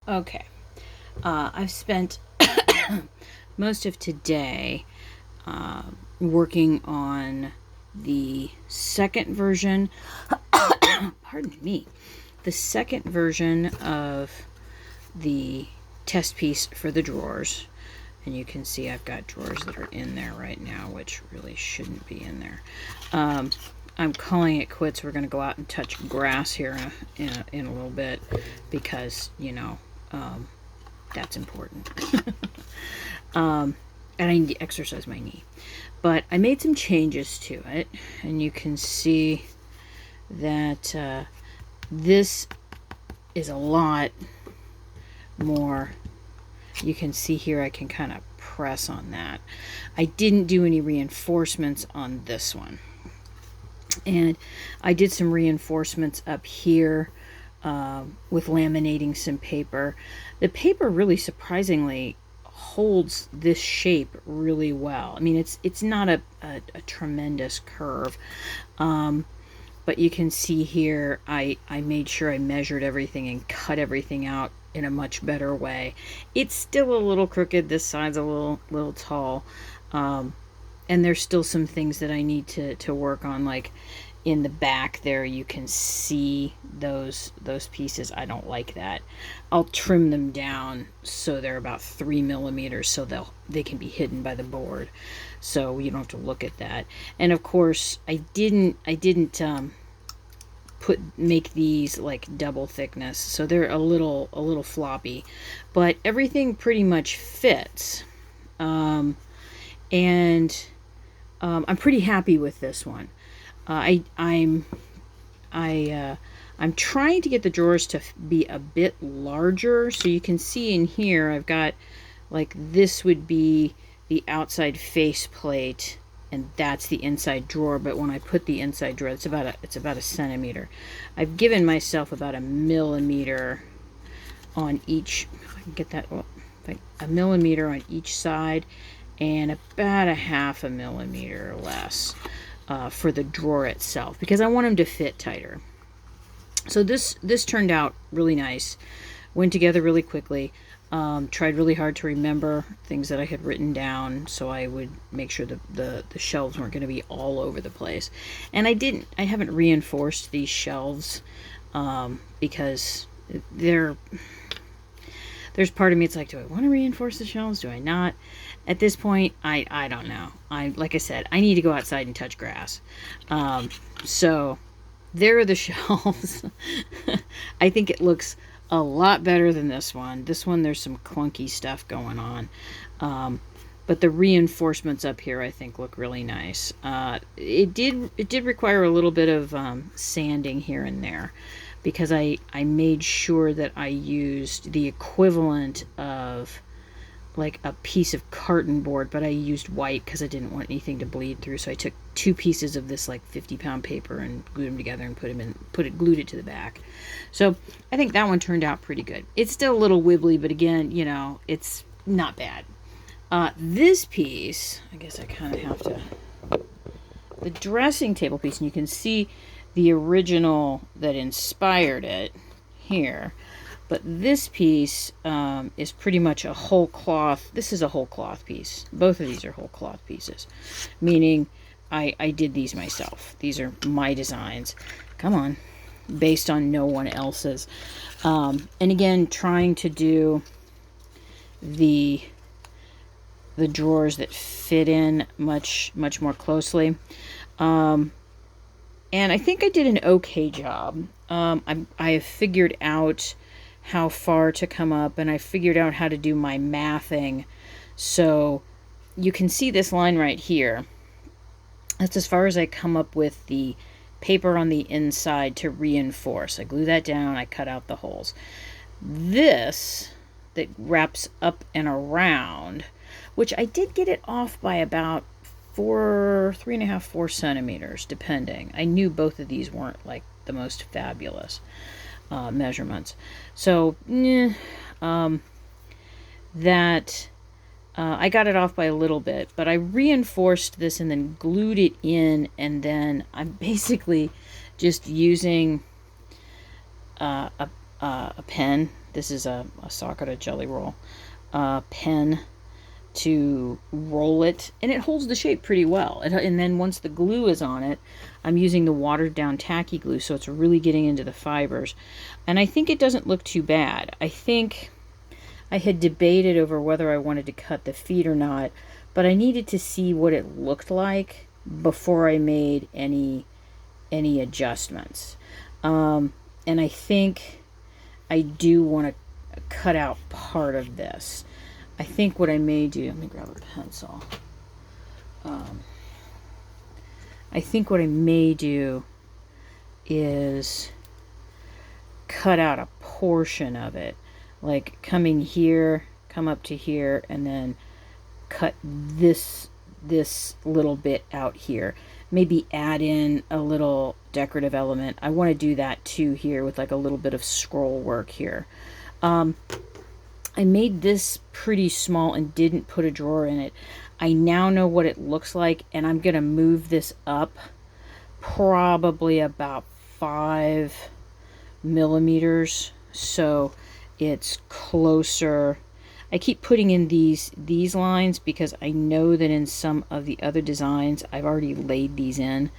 Okay. I've spent most of today working on the second version, pardon me, the second version of the test piece for the drawers. And you can see I've got drawers that are in there right now, which really shouldn't be in there. I'm calling it quits. We're going to go out and touch grass here in a little bit because, that's important. And I need to exercise my knee. But I made some changes to it, and you can see that this is a lot more. You can see here I can kind of press on that. I didn't do any reinforcements on this one. And I did some reinforcements up here with laminating some paper. The paper really surprisingly holds this shape really well. I mean, it's not a tremendous curve. But you can see here I made sure I measured everything and cut everything out in a much better way. It's still a little crooked. This side's a little tall. And there's still some things that I need to work on, like in the back there you can see those pieces. I don't like that. I'll trim them down so they're about 3 millimeters so they can be hidden by the board, so you don't have to look at that. And of course I didn't make these like double thickness, so they're a little floppy, but everything pretty much fits. And I'm pretty happy with this one. I'm trying to get the drawers to be a bit larger, so you can see in here I've got, like, this would be the outside face plate and that's the inside drawer. But when I put the inside drawer, it's about a centimeter. I've given myself about a millimeter on each, if I can get that, a millimeter on each side, and about a half a millimeter or less for the drawer itself, because I want them to fit tighter. So this turned out really nice, went together really quickly. Tried really hard to remember things that I had written down so I would make sure the shelves weren't going to be all over the place. And I haven't reinforced these shelves because there's part of me, it's like, do I want to reinforce the shelves? Do I not? At this point, I don't know. Like I said, I need to go outside and touch grass. So there are the shelves. I think it looks a lot better than this one. This one, there's some clunky stuff going on. But the reinforcements up here, I think, look really nice. It did require a little bit of sanding here and there, because I made sure that I used the equivalent of like a piece of carton board, but I used white because I didn't want anything to bleed through. So I took 2 pieces of this like 50-pound paper and glued them together and glued it to the back. So I think that one turned out pretty good. It's still a little wibbly, but again, it's not bad. This piece, I guess I kind of have to, the dressing table piece, and you can see the original that inspired it here. But this piece is pretty much a whole cloth. This is a whole cloth piece. Both of these are whole cloth pieces, meaning I did these myself. These are my designs. Come on. Based on no one else's. And again, trying to do the drawers that fit in much more closely. And I think I did an okay job. I have figured out how far to come up, and I figured out how to do my mathing. So you can see this line right here. That's as far as I come up with the paper on the inside to reinforce. I glue that down, I cut out the holes. This that wraps up and around, which I did get it off by about 3.5, 4 centimeters, depending. I knew both of these weren't like the most fabulous measurements. So I got it off by a little bit, but I reinforced this and then glued it in, and then I'm basically just using a pen this is a Sakura Jelly Roll pen to roll it, and it holds the shape pretty well. And then once the glue is on it, I'm using the watered down tacky glue, so it's really getting into the fibers. And I think it doesn't look too bad. I think I had debated over whether I wanted to cut the feet or not, but I needed to see what it looked like before I made any adjustments. And I think I do want to cut out part of this. I think what I may do, let me grab a pencil. I think what I may do is cut out a portion of it, like coming here, come up to here, and then cut this little bit out here. Maybe add in a little decorative element. I want to do that too here with like a little bit of scroll work here. I made this pretty small and didn't put a drawer in it. I now know what it looks like, and I'm going to move this up probably about 5 millimeters, so it's closer. I keep putting in these lines because I know that in some of the other designs I've already laid these in.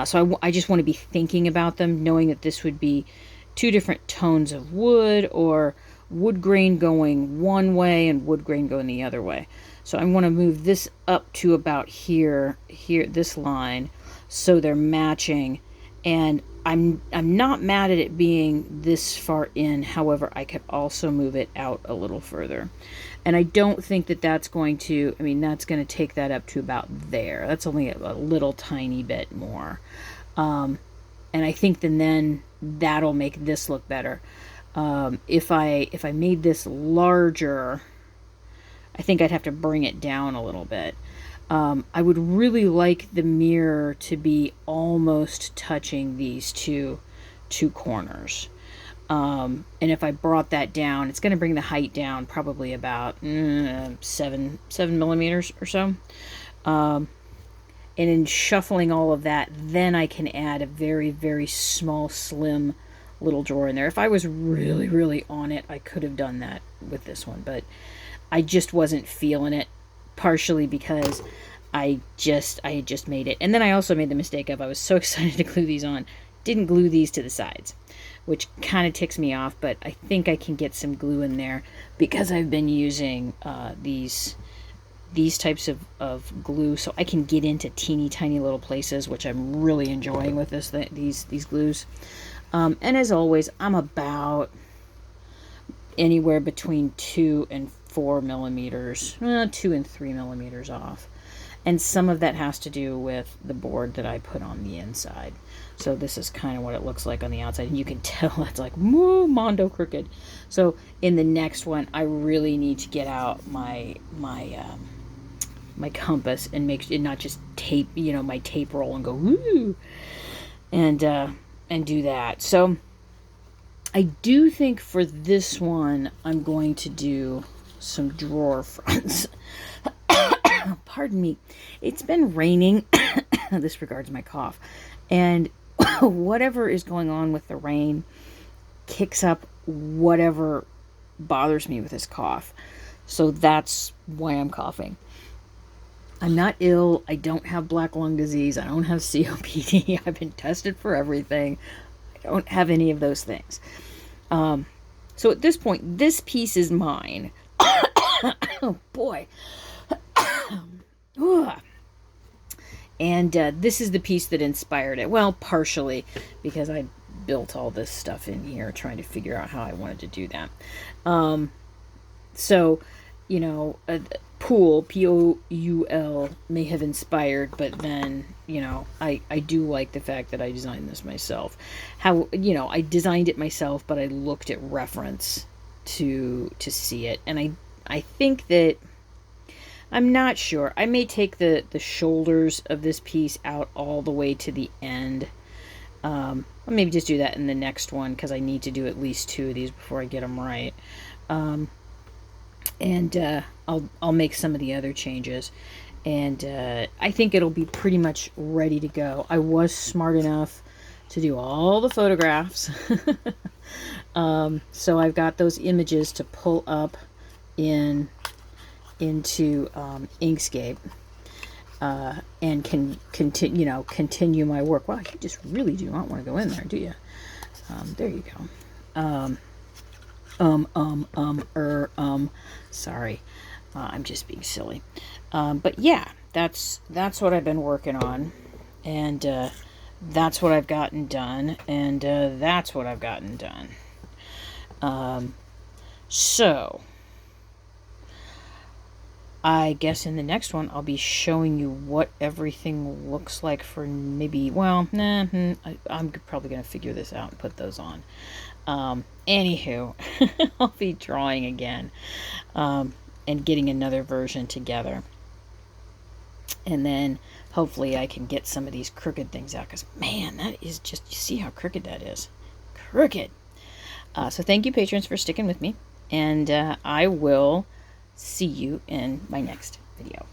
So I just want to be thinking about them, knowing that this would be 2 different tones of wood, or wood grain going one way and wood grain going the other way. So I want to move this up to about here, this line, so they're matching. And I'm not mad at it being this far in. However, I could also move it out a little further. And I don't think that that's going to, I mean, that's going to take that up to about there. That's only a little tiny bit more. And I think then that'll make this look better. If I made this larger, I think I'd have to bring it down a little bit. I would really like the mirror to be almost touching these two corners. And if I brought that down, it's going to bring the height down probably about 7 millimeters or so. And in shuffling all of that, then I can add a very, very small, slim little drawer in there. If I was really, really on it, I could have done that with this one, but I just wasn't feeling it, partially because I had just made it. And then I also made the mistake of, I was so excited to glue these on, didn't glue these to the sides, which kind of ticks me off, but I think I can get some glue in there because I've been using these types of glue, so I can get into teeny tiny little places, which I'm really enjoying with these glues. And as always, I'm about anywhere between 2 and 4 millimeters, 2 and 3 millimeters off. And some of that has to do with the board that I put on the inside. So this is kind of what it looks like on the outside. And you can tell it's like, woo, Mondo crooked. So in the next one, I really need to get out my compass and make it not just tape, my tape roll and go, woo, and do that. So I do think for this one, I'm going to do some drawer fronts. Pardon me. It's been raining. This regards my cough. And whatever is going on with the rain kicks up whatever bothers me with this cough. So that's why I'm coughing. I'm not ill. I don't have black lung disease. I don't have COPD. I've been tested for everything. I don't have any of those things. So at this point, this piece is mine. Oh, boy. And this is the piece that inspired it. Well, partially, because I built all this stuff in here trying to figure out how I wanted to do that. So, Pool, P-O-U-L, may have inspired, but then, I do like the fact that I designed this myself. I designed it myself, but I looked at reference to see it. And I think that, I'm not sure. I may take the shoulders of this piece out all the way to the end. I'll maybe just do that in the next one, because I need to do at least 2 of these before I get them right. And I'll make some of the other changes, and I think it'll be pretty much ready to go. I was smart enough to do all the photographs. So I've got those images to pull up into Inkscape, and can continue my work. Wow, you just really do not want to go in there, do you? There you go. Sorry, I'm just being silly. But yeah, that's what I've been working on, and that's what I've gotten done, and that's what I've gotten done. So I guess in the next one I'll be showing you what everything looks like for maybe, well, I'm probably going to figure this out and put those on. Anywho, I'll be drawing again, and getting another version together. And then hopefully I can get some of these crooked things out, because man, that is just, you see how crooked that is. Crooked. So thank you, patrons, for sticking with me, and I will see you in my next video.